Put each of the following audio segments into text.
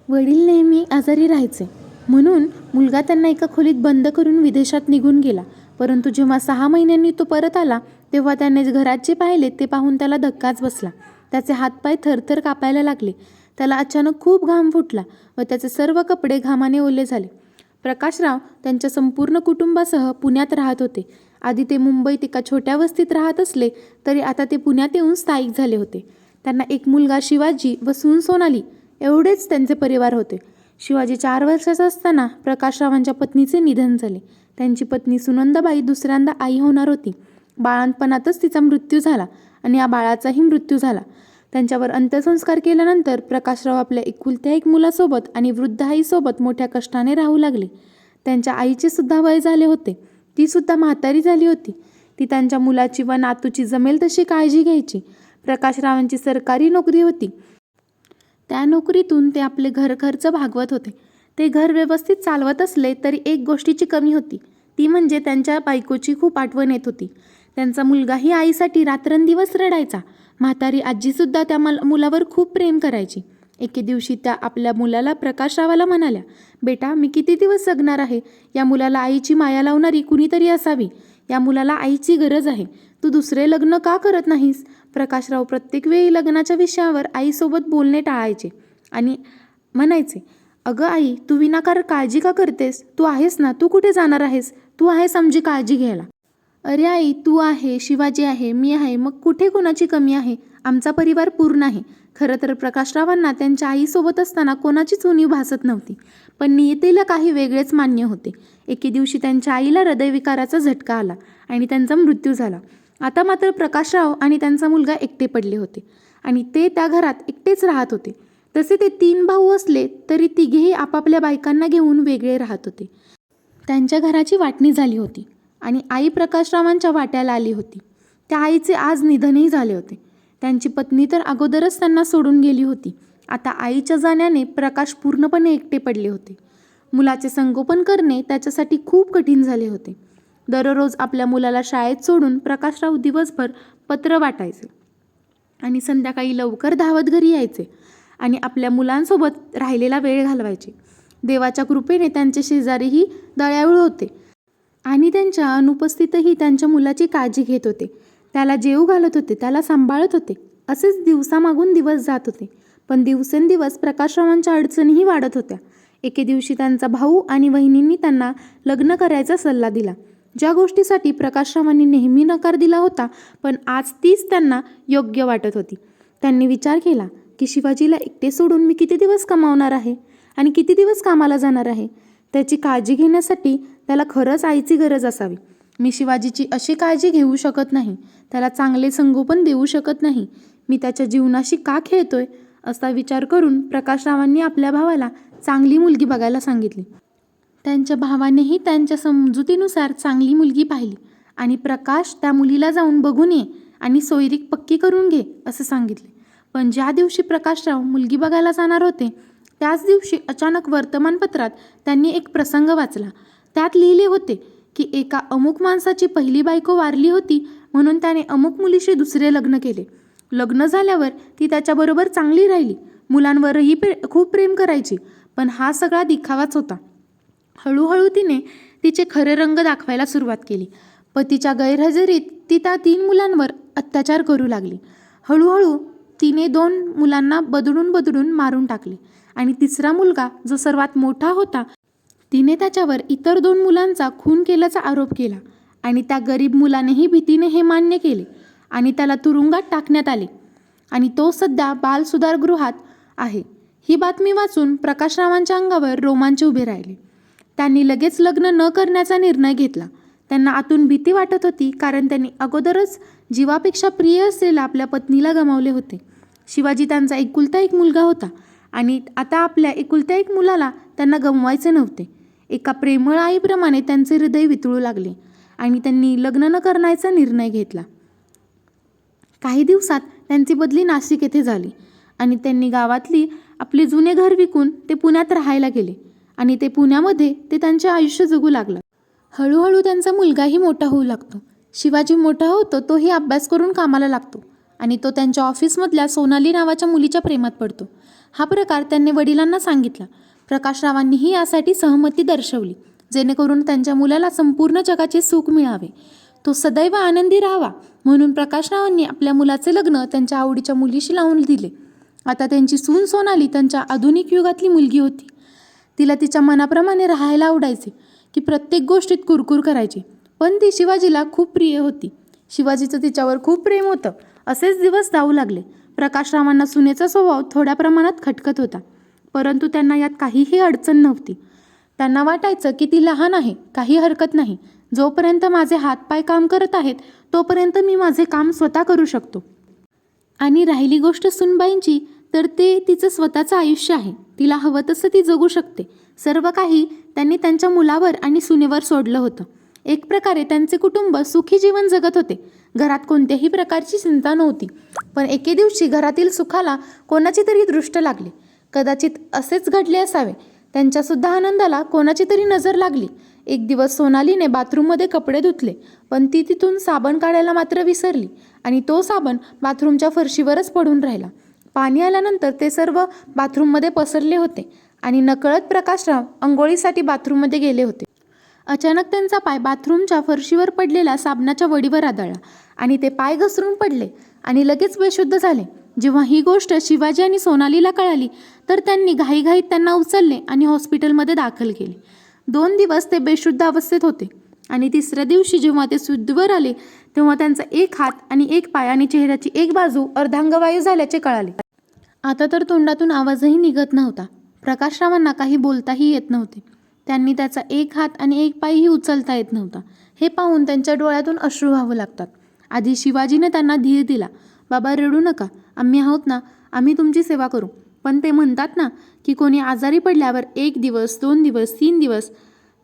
वडील नेहमी आजारी राहायचे, म्हणून मुलगा त्यांना एका खोलीत बंद करून विदेशात निघून गेला. परंतु जेव्हा 6 महिन्यांनी तो परत आला, तेव्हा त्याने घरात जे पाहिले ते पाहून त्याला धक्काच बसला. त्याचे हातपाय थरथर कापायला लागले. त्याला अचानक खूप घाम फुटला व त्याचे सर्व कपडे घामाने ओले झाले. प्रकाशराव त्यांच्या संपूर्ण कुटुंबासह पुण्यात राहत होते. आधी ते मुंबईत एका छोट्या वस्तीत राहत असले तरी आता ते पुण्यात येऊन स्थायिक झाले होते. त्यांना एक मुलगा शिवाजी व सून सोनाली एवढेच त्यांचे परिवार होते. शिवाजी 4 वर्षाचा असताना प्रकाशरावांच्या पत्नीचे निधन झाले. त्यांची पत्नी सुनंदाबाई दुसऱ्यांदा आई होणार होती. बाळंतपणातच तिचा मृत्यू झाला आणि या बाळाचाही मृत्यू झाला. त्यांच्यावर अंत्यसंस्कार केल्यानंतर प्रकाशराव आपल्या एकुलत्या एक मुलासोबत आणि वृद्ध आईसोबत मोठ्या कष्टाने राहू लागले. त्यांच्या आईचे सुद्धा वय झाले होते. ती सुद्धा म्हातारी झाली होती. ती त्यांच्या मुलाची व नातूची जमेल तशी काळजी घ्यायची. प्रकाशरावांची सरकारी नोकरी होती. त्या नोकरीतून ते आपले घर खर्च भागवत होते. ते घर व्यवस्थित चालवत असले तरी एक गोष्टीची कमी होती, ती म्हणजे त्यांच्या बायकोची खूप आठवण येत होती. त्यांचा मुलगाही आईसाठी रात्रंदिवस रडायचा. म्हातारी आजीसुद्धा त्या मुलावर खूप प्रेम करायची. एके दिवशी त्या आपल्या मुलाला प्रकाशरावाला म्हणाल्या, बेटा, मी किती दिवस जगणार आहे. या मुलाला आईची माया लावणारी कुणीतरी असावी. या मुलाला आईची गरज आहे. तू दुसरे लग्न का करत नाहीस. प्रकाशराव प्रत्येक वेळी लग्नाच्या विषयावर आईसोबत बोलणे टाळायचे आणि म्हणायचे, अगं आई, तू विनाकारण काळजी का करतेस. तू आहेस ना. तू कुठे जाणार आहेस. तू आहेस आमची काळजी घ्यायला. अरे आई, तू आहे, शिवाजी आहे, मी आहे, मग कुठे कोणाची कमी आहे. आमचा परिवार पूर्ण आहे. खरं तर प्रकाशरावांना त्यांच्या आईसोबत असताना कोणाचीच उणीव भासत नव्हती, पण नियतीला काही वेगळेच मान्य होते. एके दिवशी त्यांच्या आईला हृदयविकाराचा झटका आला आणि त्यांचा मृत्यू झाला. आता मात्र प्रकाशराव आणि त्यांचा मुलगा एकटे पडले होते आणि ते त्या घरात एकटेच राहत होते. तसे ते 3 भाऊ असले तरी तिघेही आपापल्या बायकांना घेऊन वेगळे राहत होते. त्यांच्या घराची वाटणी झाली होती आणि आई प्रकाशरावांच्या वाट्याला आली होती. त्या आईचे आज निधनही झाले होते. त्यांची पत्नी तर अगोदरच त्यांना सोडून गेली होती. आता आईच्या जाण्याने प्रकाश पूर्णपणे एकटे पडले होते. मुलाचे संगोपन करणे त्याच्यासाठी खूप कठीण झाले होते. दररोज आपल्या मुलाला शाळेत सोडून प्रकाशराव दिवसभर पत्र वाटायचे आणि संध्याकाळी लवकर धावत घरी यायचे आणि आपल्या मुलांसोबत राहिलेला वेळ घालवायचे. देवाच्या कृपेने त्यांचे शेजारीही दयाळू होते आणि त्यांच्या अनुपस्थितही त्यांच्या मुलाची काळजी घेत होते. त्याला जेवू घालत होते, त्याला सांभाळत होते. असेच दिवसामागून दिवस जात होते. पण दिवसेंदिवस प्रकाशरावांच्या अडचणीही वाढत होत्या. एके दिवशी त्यांचा भाऊ आणि वहिनींनी त्यांना लग्न करायचा सल्ला दिला, ज्या गोष्टीसाठी प्रकाशरावांनी नेहमी नकार दिला होता, पण आज तीच त्यांना योग्य वाटत होती. त्यांनी विचार केला की शिवाजीला एकटे सोडून मी किती दिवस कमावणार आहे आणि किती दिवस कामाला जाणार आहे. त्याची काळजी घेण्यासाठी त्याला खरंच आईची गरज असावी. मी शिवाजीची अशी काळजी घेऊ शकत नाही. त्याला चांगले संगोपन देऊ शकत नाही. मी त्याच्या जीवनाशी का खेळतोय. असा विचार करून प्रकाशरावांनी आपल्या भावाला चांगली मुलगी बघायला सांगितली. त्यांच्या भावानेही त्यांच्या समजुतीनुसार चांगली मुलगी पाहिली आणि प्रकाश, त्या मुलीला जाऊन बघून ये आणि सोयरीक पक्की करून घे असं सांगितले. पण ज्या दिवशी प्रकाशराव मुलगी बघायला जाणार होते, त्याच दिवशी अचानक वर्तमानपत्रात त्यांनी एक प्रसंग वाचला. त्यात लिहिले होते की एका अमुक माणसाची पहिली बायको वारली होती, म्हणून त्याने अमुक मुलीशी दुसरे लग्न केले. लग्न झाल्यावर ती त्याच्याबरोबर चांगली राहिली. मुलांवरही खूप प्रेम करायची, पण हा सगळा दिखावाच होता. हळूहळू तिने तिचे खरे रंग दाखवायला सुरुवात केली. पतीच्या गैरहजेरीत ती त्या 3 मुलांवर अत्याचार करू लागली. हळूहळू तिने 2 मुलांना बदडून मारून टाकले आणि तिसरा मुलगा, जो सर्वात मोठा होता, तिने त्याच्यावर इतर 2 मुलांचा खून केल्याचा आरोप केला आणि त्या गरीब मुलानेही भीतीने हे मान्य केले आणि त्याला तुरुंगात टाकण्यात आले आणि तो सध्या बालसुधारगृहात आहे. ही बातमी वाचून प्रकाशरावांच्या अंगावर रोमांच उभे राहिले. त्यांनी लगेच लग्न न करण्याचा निर्णय घेतला. त्यांना आतून भीती वाटत होती, कारण त्यांनी अगोदरच जीवापेक्षा प्रिय असलेल्या आपल्या पत्नीला गमावले होते. शिवाजी त्यांचा एकुलता एक मुलगा होता आणि आता आपल्या एकुलत्या एक मुलाला त्यांना गमवायचे नव्हते. एका प्रेमळ आईप्रमाणे त्यांचे हृदय वितळू लागले आणि त्यांनी लग्न न करण्याचा निर्णय घेतला. काही दिवसात त्यांची बदली नाशिक येथे झाली आणि त्यांनी गावातली आपले जुने घर विकून ते पुण्यात राहायला गेले आणि ते पुण्यामध्ये त्यांचे आयुष्य जगू लागला. हळूहळू त्यांचा मुलगाही मोठा होऊ लागतो. शिवाजी मोठा होतो, तोही अभ्यास करून कामाला लागतो आणि तो त्यांच्या ऑफिसमधल्या सोनाली नावाच्या मुलीच्या प्रेमात पडतो. हा प्रकार त्यांनी वडिलांना सांगितला. प्रकाशरावांनीही यासाठी सहमती दर्शवली, जेणेकरून त्यांच्या मुलाला संपूर्ण जगाचे सुख मिळावे, तो सदैव आनंदी राहावा. म्हणून प्रकाशरावांनी आपल्या मुलाचे लग्न त्यांच्या आवडीच्या मुलीशी लावून दिले. आता त्यांची सून सोनाली त्यांच्या आधुनिक युगातली मुलगी होती. तिला तिच्या मनाप्रमाणे राहायला आवडायचे, की प्रत्येक गोष्टीत कुरकुर करायची, पण ती शिवाजीला खूप प्रिय होती. शिवाजीचं तिच्यावर खूप प्रेम होतं. असेच दिवस जाऊ लागले. प्रकाशरावांना सुनेचा स्वभाव थोड्या प्रमाणात खटकत होता, परंतु त्यांना यात काहीही अडचण नव्हती. त्यांना वाटायचं की ती लहान आहे, काही हरकत नाही. जोपर्यंत माझे हातपाय काम करत आहेत तोपर्यंत मी माझे काम स्वतः करू शकतो. आणि राहिली गोष्ट सुनबाईंची, तर ते तिचं स्वतःचं आयुष्य आहे. तिला हवं तसं ती जगू शकते. सर्व काही त्यांनी त्यांच्या मुलावर आणि सुनेवर सोडलं होतं. एक प्रकारे त्यांचे कुटुंब सुखी जीवन जगत होते. घरात कोणत्याही प्रकारची चिंता नव्हती. पण एके दिवशी घरातील सुखाला कोणाची तरी दृष्ट लागली. कदाचित असेच घडले असावे. त्यांच्यासुद्धा आनंदाला कोणाची तरी नजर लागली. एक दिवस सोनालीने बाथरूममध्ये कपडे धुतले, पण ती तिथून साबण काढायला मात्र विसरली आणि तो साबण बाथरूमच्या फरशीवरच पडून राहिला. पाणी आल्यानंतर ते सर्व बाथरूममध्ये पसरले होते आणि नकळत प्रकाशराव अंघोळीसाठी बाथरूममध्ये गेले होते. अचानक त्यांचा पाय बाथरूमच्या फरशीवर पडलेल्या साबणाच्या वडीवर आदळला आणि ते पाय घसरून पडले आणि लगेच बेशुद्ध झाले. जेव्हा ही गोष्ट शिवाजी आणि सोनालीला कळाली, तर त्यांनी घाईघाईत त्यांना उचलले आणि हॉस्पिटलमध्ये दाखल केले. 2 दिवस ते बेशुद्ध अवस्थेत होते आणि तिसऱ्या दिवशी जेव्हा ते शुद्धीवर आले, तेव्हा त्यांचा एक हात आणि एक पाय आणि चेहऱ्याची एक बाजू अर्धांगवायू झाल्याचे कळाले. आता तर तोंडातून आवाजही निघत नव्हता. प्रकाशरावांना काही बोलताही येत नव्हते. त्यांनी त्याचा एक हात आणि एक पायही उचलता येत नव्हता. हे पाहून त्यांच्या डोळ्यातून अश्रू वाहू लागतात. आधी शिवाजीने त्यांना धीर दिला. बाबा, रडू नका, आम्ही आहोत ना, आम्ही तुमची सेवा करू. पण ते म्हणतात ना, की कोणी आजारी पडल्यावर 1 दिवस, 2 दिवस, 3 दिवस,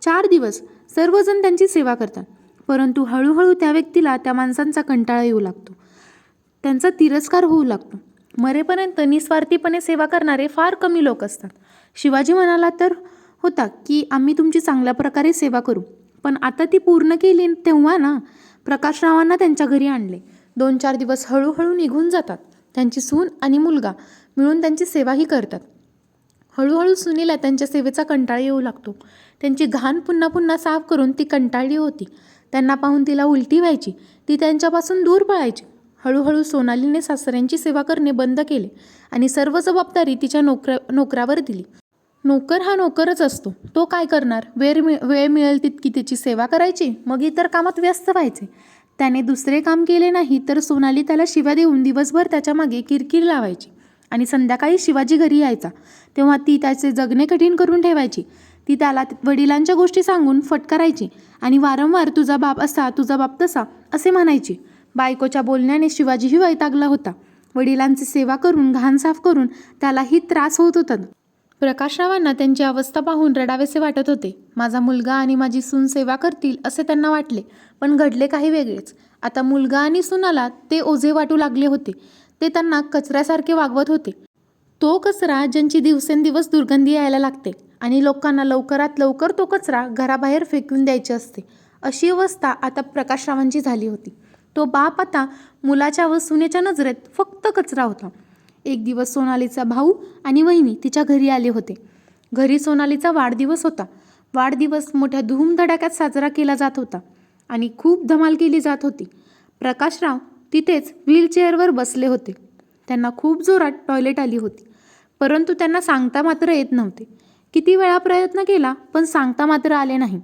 4 दिवस सर्वजण त्यांची सेवा करतात. परंतु हळूहळू त्या व्यक्तीला त्या माणसांचा कंटाळा येऊ लागतो, त्यांचा तिरस्कार होऊ लागतो. मरेपर्यंत निस्वार्थीपणे सेवा करणारे फार कमी लोक असतात. शिवाजी म्हणाला तर होता की आम्ही तुमची चांगल्या प्रकारे सेवा करू, पण आता ती पूर्ण केली तेव्हा ना. प्रकाशरावांना त्यांच्या घरी आणले. 2-4 दिवस हळूहळू निघून जातात. त्यांची सून आणि मुलगा मिळून त्यांची सेवाही करतात. हळूहळू सुनेला त्यांच्या सेवेचा कंटाळा येऊ लागतो. त्यांची घाण पुन्हा पुन्हा साफ करून ती कंटाळली होती. त्यांना पाहून तिला उलटी व्हायची. ती त्यांच्यापासून दूर पळायची. हळूहळू सोनालीने सासऱ्यांची सेवा करणे बंद केले आणि सर्व जबाबदारी तिच्या नोकरावर दिली. नोकर हा नोकरच असतो. तो काय करणार? वेळ मिळेल तितकी त्याची सेवा करायची, मग इतर कामात व्यस्त व्हायचे. त्याने दुसरे काम केले नाही तर सोनाली त्याला शिव्या देऊन दिवसभर त्याच्या मागे किरकिर लावायची आणि संध्याकाळी शिवाजी घरी यायचा तेव्हा ती त्याचे जगणे कठीण करून ठेवायची. ती त्याला वडिलांच्या गोष्टी सांगून फटकारायची आणि वारंवार तुझा बाप असा, तुझा बाप तसा असे म्हणायची. बायकोच्या बोलण्याने शिवाजीही वैतागला होता. वडिलांची सेवा करून, घाण साफ करून त्यालाही त्रास होत होता. प्रकाशरावांना त्यांची अवस्था पाहून रडावेसे वाटत होते. माझा मुलगा आणि माझी सून सेवा करतील असे त्यांना वाटले, पण घडले काही वेगळेच. आता मुलगा आणि सुनाला ते ओझे वाटू लागले होते. ते त्यांना कचऱ्यासारखे वागवत होते. तो कचरा ज्यांची दिवसेंदिवस दुर्गंधी यायला लागते आणि लोकांना लवकरात लवकर तो कचरा घराबाहेर फेकून द्यायचे असते, अशी अवस्था आता प्रकाशरावांची झाली होती. तो बाप आता मुलाच्या व सुनेच्या नजरेत फक्त कचरा होता. एक दिवस सोनालीचा भाऊ आणि वहिनी तिच्या घरी आले होते. घरी सोनालीचा वाढदिवस होता. वाढदिवस मोठ्या धूमधडाक्यात साजरा केला जात होता आणि खूप धमाल केली जात होती. प्रकाशराव तिथेच व्हीलचेअरवर बसले होते. त्यांना खूप जोरात टॉयलेट आली होती, परंतु त्यांना सांगता मात्र येत नव्हते. किती वेळा प्रयत्न केला, पण सांगता मात्र आले नाही.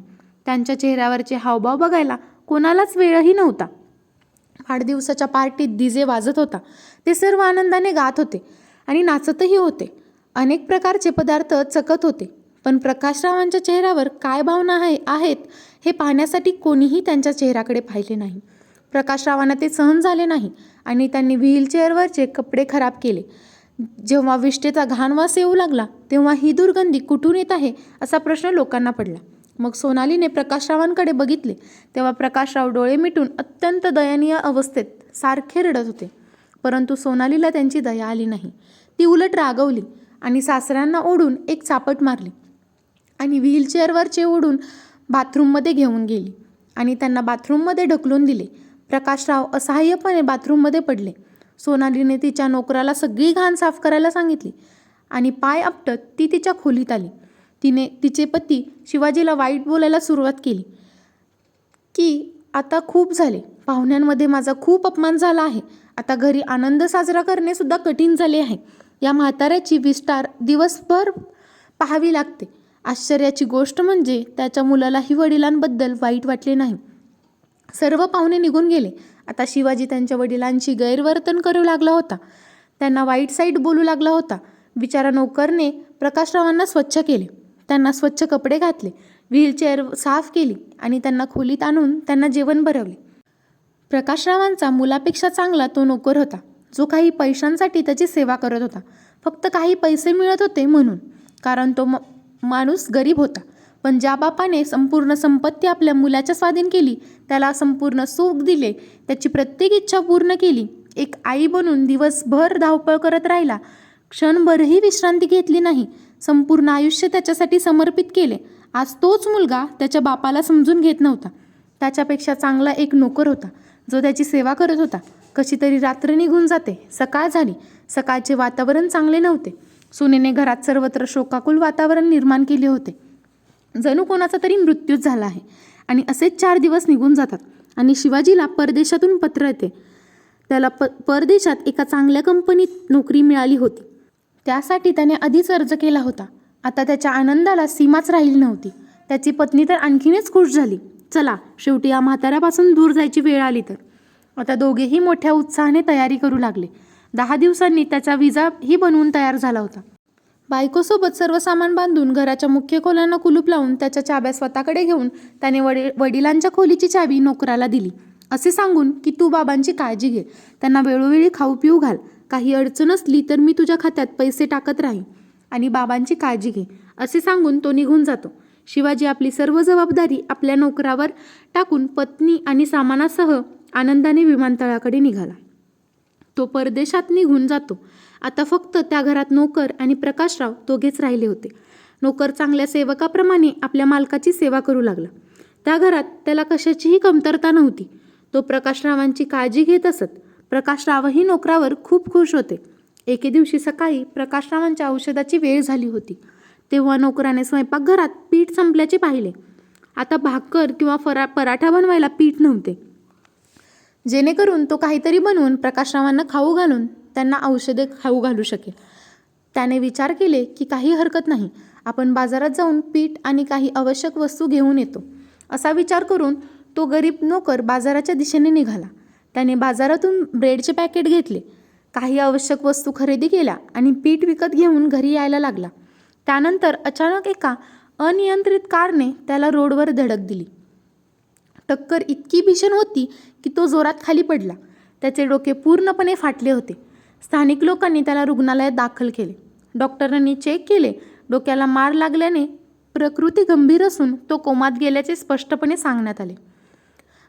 त्यांच्या चेहऱ्यावरचे हावभाव बघायला कोणालाच वेळही नव्हता. वाढदिवसाच्या पार्टीत डीजे वाजत होता. ते सर्व आनंदाने गात होते आणि नाचतही होते. अनेक प्रकारचे पदार्थ चकत होते, पण प्रकाशरावांच्या चेहऱ्यावर काय भावना आहेत हे पाहण्यासाठी कोणीही त्यांच्या चेहऱ्याकडे पाहिले नाही. प्रकाशरावांना ते सहन झाले नाही आणि त्यांनी व्हीलचेअरवरचे कपडे खराब केले. जेव्हा विष्ठेचा घाण वास येऊ लागला, तेव्हा ही दुर्गंधी कुठून येत आहे असा प्रश्न लोकांना पडला. मग सोनालीने प्रकाशरावांकडे बघितले, तेव्हा प्रकाशराव डोळे मिटून अत्यंत दयनीय अवस्थेत सारखे रडत होते. परंतु सोनालीला त्यांची दया आली नाही. ती उलट रागवली आणि सासऱ्यांना ओढून एक चापट मारली आणि व्हीलचेअरवरचे ओढून बाथरूममध्ये घेऊन गेली आणि त्यांना बाथरूममध्ये ढकलून दिले. प्रकाशराव असहाय्यपणे बाथरूममध्ये पडले. सोनालीने तिच्या नोकराला सगळी घाण साफ करायला सांगितली आणि पाय आपटत ती तिच्या खोलीत आली. तिने तिचे पती शिवाजीला वाईट बोलायला सुरुवात केली की आता खूप झाले, पाहुण्यांमध्ये माझा खूप अपमान झाला आहे, आता घरी आनंद साजरा करणे सुद्धा कठीण झाले आहे. या म्हाताऱ्याची विस्तार दिवसभर पाहावी लागते. आश्चर्याची गोष्ट म्हणजे त्याच्या मुलालाही वडिलांबद्दल वाईट वाटले नाही. सर्व पाहुणे निघून गेले. आता शिवाजी त्यांच्या वडिलांची गैरवर्तन करू लागला होता. त्यांना वाईट साईड बोलू लागला होता. बिचारा नोकरने प्रकाशरावांना स्वच्छ केले, त्यांना स्वच्छ कपडे घातले, व्हीलचेअर साफ केली आणि त्यांना खोलीत आणून त्यांना जेवण भरवले. प्रकाशरावांचा मुलापेक्षा चांगला तो नोकर होता, जो काही पैशांसाठी त्याची सेवा करत होता. फक्त काही पैसे मिळत होते म्हणून, कारण तो माणूस गरीब होता. पण ज्या बापाने संपूर्ण संपत्ती आपल्या मुलाच्या स्वाधीन केली, त्याला संपूर्ण सुख दिले, त्याची प्रत्येक इच्छा पूर्ण केली, एक आई बनून दिवसभर धावपळ करत राहिला, क्षणभरही विश्रांती घेतली नाही, संपूर्ण आयुष्य त्याच्यासाठी समर्पित केले, आज तोच मुलगा त्याच्या बापाला समजून घेत नव्हता. त्याच्यापेक्षा चांगला एक नोकर होता, जो त्याची सेवा करत होता. कशी तरी रात्र निघून जाते. सकाळ झाली. सकाळचे वातावरण चांगले नव्हते. सुनेने घरात सर्वत्र शोकाकुल वातावरण निर्माण केले होते. जणू कोणाचा तरी मृत्यूच झाला आहे. आणि असेच 4 दिवस निघून जातात आणि शिवाजीला परदेशातून पत्र येते. त्याला परदेशात एका चांगल्या कंपनीत नोकरी मिळाली होती. त्यासाठी त्याने आधीच अर्ज केला होता. आता त्याच्या आनंदाला सीमाच राहिली नव्हती. त्याची पत्नी तर आणखीनच खुश झाली. चला, शेवटी या म्हाताऱ्यापासून दूर जायची वेळ आली तर. आता दोघेही मोठ्या उत्साहाने तयारी करू लागले. 10 दिवसांनी त्याचा विजाही बनवून तयार झाला होता. बायकोसोबत सर्व सामान बांधून घराच्या मुख्य खोल्यांना कुलूप लावून त्याच्या चाव्या स्वतःकडे घेऊन त्याने वडिलांच्या खोलीची चावी नोकराला दिली, असे सांगून की तू बाबांची काळजी घे, त्यांना वेळोवेळी खाऊ पिऊ घाल, काही अडचण असली तर मी तुझ्या खात्यात पैसे टाकत राहीन आणि बाबांची काळजी घे, असे सांगून तो निघून जातो. शिवाजी आपली सर्व जबाबदारी आपल्या नोकरावर टाकून पत्नी आणि सामानासह आनंदाने विमानतळाकडे निघाला. तो परदेशात निघून जातो. आता फक्त त्या घरात नोकर आणि प्रकाशराव दोघेच राहिले होते. नोकर चांगल्या सेवकाप्रमाणे आपल्या मालकाची सेवा करू लागला. त्या घरात त्याला कशाचीही कमतरता नव्हती. तो प्रकाशरावांची काळजी घेत असत. प्रकाशरावही नोकरावर खूप खुश होते. एके दिवशी सकाळी प्रकाशरावांच्या औषधाची वेळ झाली होती. तेव्हा नोकराने स्वयंपाकघरात पीठ संपल्याचे पाहिले. आता भाकर किंवा पराठा बनवायला पीठ नव्हते, जेणेकरून तो काहीतरी बनवून प्रकाशरावांना खाऊ घालून त्यांना औषधे खाऊ घालू शकेल. त्याने विचार केले की काही हरकत नाही, आपण बाजारात जाऊन पीठ आणि काही आवश्यक वस्तू घेऊन येतो. असा विचार करून तो गरीब नोकर बाजाराच्या दिशेने निघाला. त्याने बाजारातून ब्रेडचे पॅकेट घेतले, काही आवश्यक वस्तू खरेदी केल्या आणि पीठ विकत घेऊन घरी यायला लागला. त्यानंतर अचानक एका अनियंत्रित कारने त्याला रोडवर धडक दिली. टक्कर इतकी भीषण होती की तो जोरात खाली पडला. त्याचे डोके पूर्णपणे फाटले होते. स्थानिक लोकांनी त्याला रुग्णालयात दाखल केले. डॉक्टरांनी चेक केले. डोक्याला मार लागल्याने प्रकृती गंभीर असून तो कोमात गेल्याचे स्पष्टपणे सांगण्यात आले.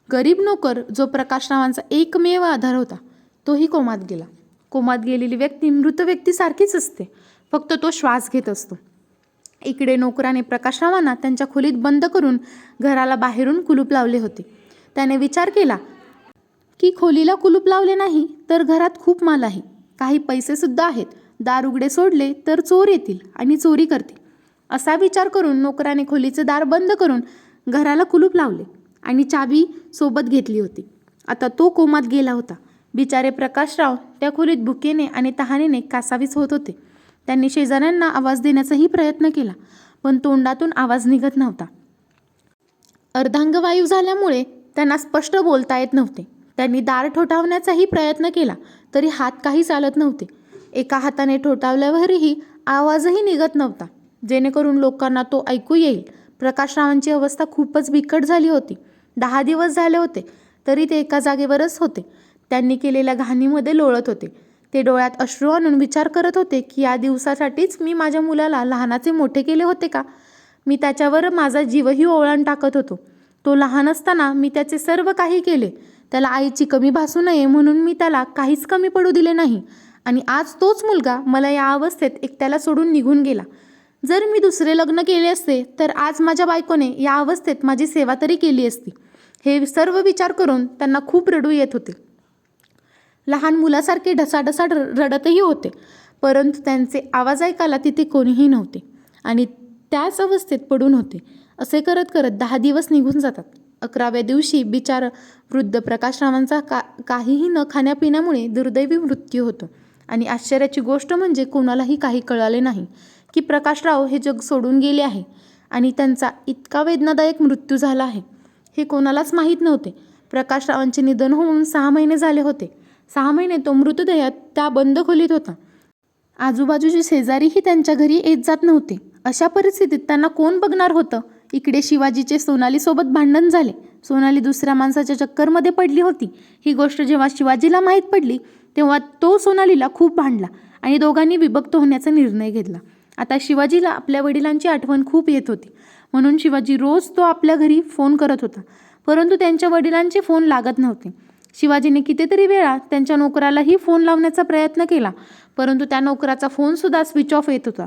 गरीब नोकर, जो प्रकाशरावांचा एकमेव आधार होता, तोही कोमात गेला. कोमात गेलेली व्यक्ती मृत व्यक्तीसारखीच असते, फक्त तो श्वास घेत असतो. इकडे नोकराने प्रकाशरावांना त्यांच्या खोलीत बंद करून घराला बाहेरून कुलूप लावले होते. त्याने विचार केला की खोलीला कुलूप लावले नाही तर घरात खूप माल आहे, काही पैसे सुद्धा आहेत, दार उघडे सोडले तर चोर येतील आणि चोरी करतील. असा विचार करून नोकराने खोलीचे दार बंद करून घराला कुलूप लावले आणि चावी सोबत घेतली होती. आता तो कोमात गेला होता. बिचारे प्रकाशराव त्या खोलीत भुकेने आणि तहानेने कासावीस होत होते. त्यांनी शेजाऱ्यांना आवाज देण्याचाही प्रयत्न केला, पण तोंडातून आवाज निघत नव्हता. अर्धांगवायू झाल्यामुळे त्यांना स्पष्ट बोलता येत नव्हते. त्यांनी दार ठोठावण्याचाही प्रयत्न केला, तरी हात काही चालत नव्हते. एका हाताने ठोठावल्यावरही आवाजही निघत नव्हता, जेणेकरून लोकांना तो ऐकू येईल. प्रकाशरावांची अवस्था खूपच बिकट झाली होती. 10 दिवस झाले होते, तरी ते एका जागेवरच होते. त्यांनी केलेल्या घाणीमध्ये लोळत होते. ते डोळ्यात अश्रू आणून विचार करत होते की या दिवसासाठीच मी माझ्या मुलाला लहानाचे मोठे केले होते का? मी त्याच्यावर माझा जीवही ओवाळून टाकत होतो. तो लहान असताना मी त्याचे सर्व काही केले. त्याला आईची कमी भासू नये म्हणून मी त्याला काहीच कमी पडू दिले नाही. आणि आज तोच मुलगा मला या अवस्थेत एकट्याला सोडून निघून गेला. जर मी दुसरे लग्न केले असते तर आज माझ्या बायकोने या अवस्थेत माझी सेवा तरी केली असती. हे सर्व विचार करून त्यांना खूप रडू येत होते. लहान मुलासारखे ढसाढसा रडतही होते. परंतु त्यांचे आवाज ऐकायला तिथे कोणीही नव्हते आणि त्याच अवस्थेत पडून होते. असे करत करत 10 दिवस निघून जातात. 11व्या दिवशी बिचारा वृद्ध प्रकाशरावांचा काहीही न खाण्यापिण्यामुळे दुर्दैवी मृत्यू होतो. आणि आश्चर्याची गोष्ट म्हणजे कोणालाही काही कळाले नाही की प्रकाशराव हे जग सोडून गेले आहे आणि त्यांचा इतका वेदनादायक मृत्यू झाला आहे हे कोणालाच माहीत नव्हते. प्रकाशरावांचे निधन होऊन 6 महिने झाले होते. 6 महिने तो मृतदेह त्या बंद खोलीत होता. आजूबाजूचे शेजारीही त्यांच्या घरी येत जात नव्हते. अशा परिस्थितीत त्यांना कोण बघणार होतं? इकडे शिवाजीचे सोनालीसोबत भांडण झाले. सोनाली दुसऱ्या माणसाच्या चक्करमध्ये पडली होती. ही गोष्ट जेव्हा शिवाजीला माहीत पडली तेव्हा तो सोनालीला खूप भांडला आणि दोघांनी विभक्त होण्याचा निर्णय घेतला. आता शिवाजीला आपल्या वडिलांची आठवण खूप येत होती. म्हणून शिवाजी रोज तो आपल्या घरी फोन करत होता, परंतु त्यांच्या वडिलांचे फोन लागत नव्हते. शिवाजीने कितीतरी वेळा त्यांच्या नोकरालाही फोन लावण्याचा प्रयत्न केला, परंतु त्या नोकराचा फोनसुद्धा स्विच ऑफ येत होता.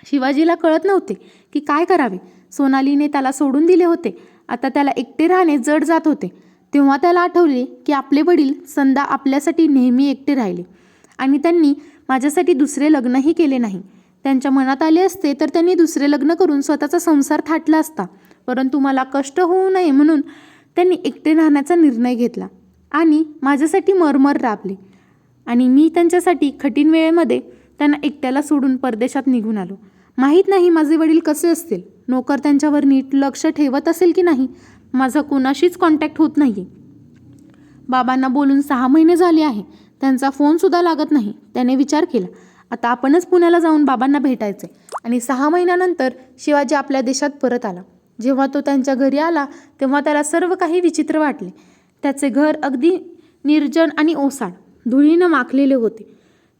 शिवाजीला कळत नव्हते की काय करावे. सोनालीने त्याला सोडून दिले होते. आता त्याला एकटे राहणे जड जात होते. तेव्हा त्याला आठवले की आपले वडील संदा आपल्यासाठी नेहमी एकटे राहिले आणि त्यांनी माझ्यासाठी दुसरे लग्नही केले नाही. त्यांच्या मनात आले असते तर त्यांनी दुसरे लग्न करून स्वतःचा संसार थाटला असता, परंतु मला कष्ट होऊ नये म्हणून त्यांनी एकटे राहण्याचा निर्णय घेतला आणि माझ्यासाठी मरमर राबले. आणि मी त्यांच्यासाठी कठीण वेळेमध्ये त्यांना एकट्याला सोडून परदेशात निघून आलो. माहीत नाही माझे वडील कसे असतील. नोकर त्यांच्यावर नीट लक्ष ठेवत असेल की नाही. माझा कोणाशीच कॉन्टॅक्ट होत नाही. बाबांना बोलून 6 महिने झाले आहे. त्यांचा फोनसुद्धा लागत नाही. त्याने विचार केला, आता आपणच पुण्याला जाऊन बाबांना भेटायचे. आणि 6 महिन्यानंतर शिवाजी आपल्या देशात परत आला. जेव्हा तो त्यांच्या घरी आला तेव्हा त्याला सर्व काही विचित्र वाटले. त्याचे घर अगदी निर्जन आणि ओसाड, धुळीनं माखलेले होते.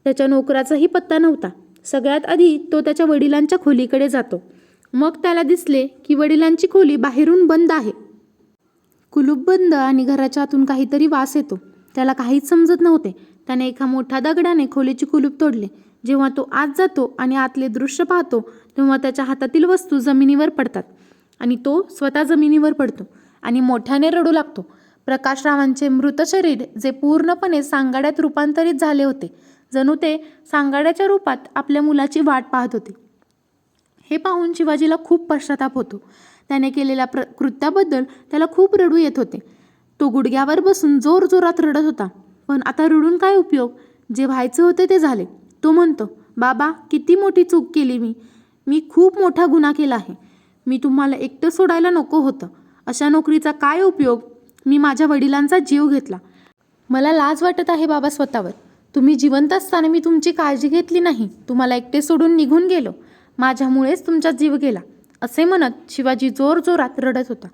त्याच्या नोकराचाही पत्ता नव्हता. सगळ्यात आधी तो त्याच्या वडिलांच्या खोलीकडे जातो. मग त्याला दिसले की वडिलांची खोली बाहेरून बंद आहे. कुलूप बंद आणि घराच्या आतून काहीतरी वास येतो. त्याला काहीच समजत नव्हते. त्याने एका मोठ्या दगडाने खोलीची कुलूप तोडले. जेव्हा तो आत जातो आणि आतले दृश्य पाहतो तेव्हा त्याच्या हातातील वस्तू जमिनीवर पडतात आणि तो स्वतः जमिनीवर पडतो आणि मोठ्याने रडू लागतो. प्रकाशरावांचे मृत शरीर जे पूर्णपणे सांगाड्यात रूपांतरित झाले होते, जणू ते सांगाड्याच्या रूपात आपल्या मुलाची वाट पाहत होते. हे पाहून शिवाजीला खूप पश्चाताप होतो. त्याने केलेल्या कृत्याबद्दल त्याला खूप रडू येत होते. तो गुडघ्यावर बसून जोरजोरात रडत होता. पण आता रडून काय उपयोग? जे व्हायचे होते ते झाले. तो म्हणतो, बाबा, किती मोठी चूक केली मी खूप मोठा गुन्हा केला आहे. मी तुम्हाला एकटं सोडायला नको होतं. अशा नोकरीचा काय उपयोग? मी माझ्या वडिलांचा जीव घेतला. मला लाज वाटत आहे बाबा स्वतःवर. तुम्ही जिवंत असताना मी तुमची काळजी घेतली नाही. तुम्हाला एकटे सोडून निघून गेलो. माझ्यामुळेच तुमचा जीव गेला. असे म्हणत शिवाजी जोरजोरात रडत होता.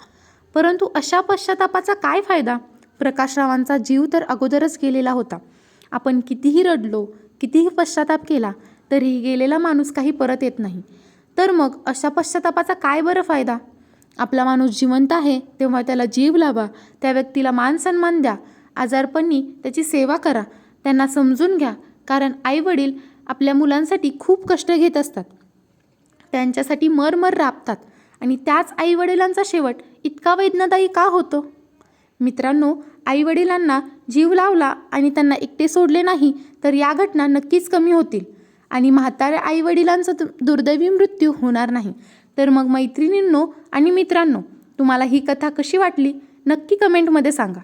परंतु अशा पश्चातापाचा काय फायदा? प्रकाशरावांचा जीव तर अगोदरच गेलेला होता. आपण कितीही रडलो, कितीही पश्चाताप केला तरीही गेलेला माणूस काही परत येत नाही. तर मग अशा पश्चातापाचा काय बरं फायदा? आपला माणूस जिवंत आहे तेव्हा त्याला जीव लावा. त्या व्यक्तीला मान सन्मान द्या. आजारपणी त्याची सेवा करा. त्यांना समजून घ्या. कारण आईवडील आपल्या मुलांसाठी खूप कष्ट घेत असतात. त्यांच्यासाठी मरमर राबतात आणि त्याच आईवडिलांचा शेवट इतका वेदनादायी का होतो? मित्रांनो, आईवडिलांना जीव लावला आणि त्यांना एकटे सोडले नाही तर या घटना नक्कीच कमी होतील आणि म्हाताऱ्या आईवडिलांचा दुर्दैवी मृत्यू होणार नाही. तर मग मैत्रिणींनो आणि मित्रांनो, तुम्हाला ही कथा कशी वाटली नक्की कमेंटमध्ये सांगा.